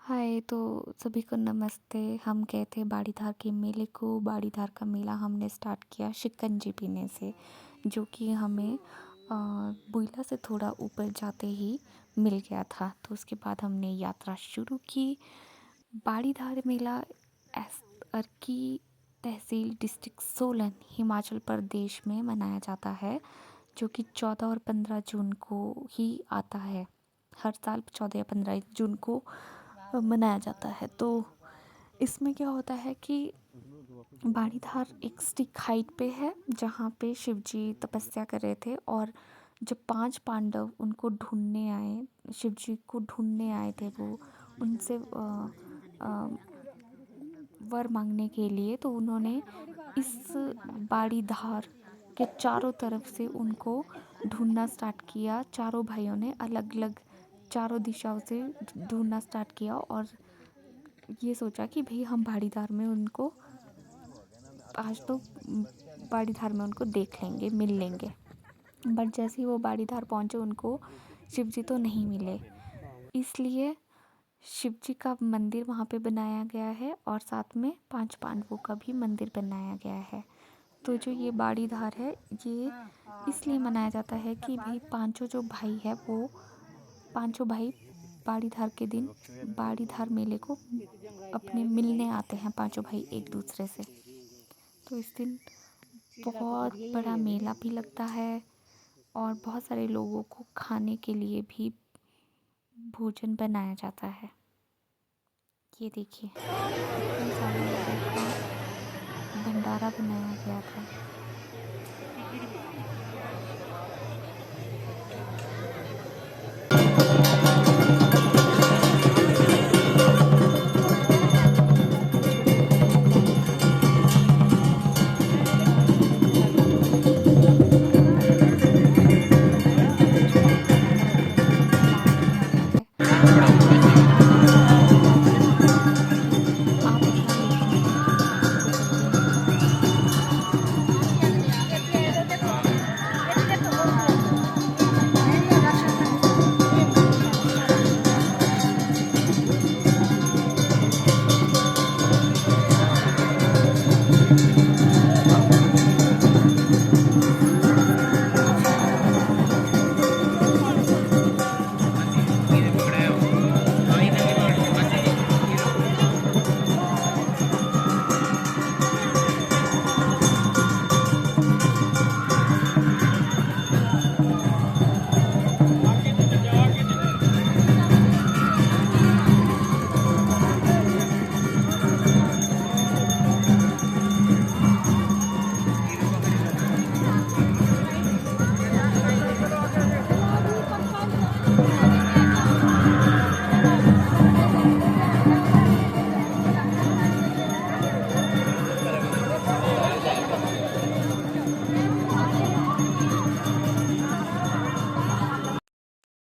हाय, तो सभी को नमस्ते। हम गए थे बाड़ीधार के मेले को। बाड़ीधार का मेला हमने स्टार्ट किया शिकंजी पीने से, जो कि हमें बुइला से थोड़ा ऊपर जाते ही मिल गया था। तो उसके बाद हमने यात्रा शुरू की। बाड़ीधार मेला अर्की तहसील डिस्ट्रिक्ट सोलन हिमाचल प्रदेश में मनाया जाता है, जो कि 14 और 15 जून को ही आता है। हर साल 14 या 15 जून को मनाया जाता है। तो इसमें क्या होता है कि बाड़ीधार एक स्टिक हाइट पे है, जहाँ पे शिव जी तपस्या कर रहे थे। और जब 5 पांडव उनको ढूंढने आए, शिव जी को ढूंढने आए थे, वो उनसे वर मांगने के लिए, तो उन्होंने इस बाड़ीधार के चारों तरफ से उनको ढूंढना स्टार्ट किया। चारों भाइयों ने अलग अलग चारों दिशाओं से ढूंढना स्टार्ट किया और ये सोचा कि भाई हम बाड़ीधार में उनको आज तो बाड़ीधार में उनको देख लेंगे, मिल लेंगे। बट जैसे ही वो बाड़ीधार पहुँचे, उनको शिव जी तो नहीं मिले। इसलिए शिव जी का मंदिर वहाँ पे बनाया गया है और साथ में 5 पांडवों का भी मंदिर बनाया गया है। तो जो ये बाड़ीधार है, ये इसलिए मनाया जाता है कि भाई पांचों जो भाई है, वो पांचों भाई बाड़ीधार के दिन बाड़ीधार मेले को अपने मिलने आते हैं, पांचों भाई एक दूसरे से। तो इस दिन बहुत बड़ा मेला भी लगता है और बहुत सारे लोगों को खाने के लिए भी भोजन बनाया जाता है। ये देखिए, इतने सारे लोगों का भंडारा बनाया गया था। छोटे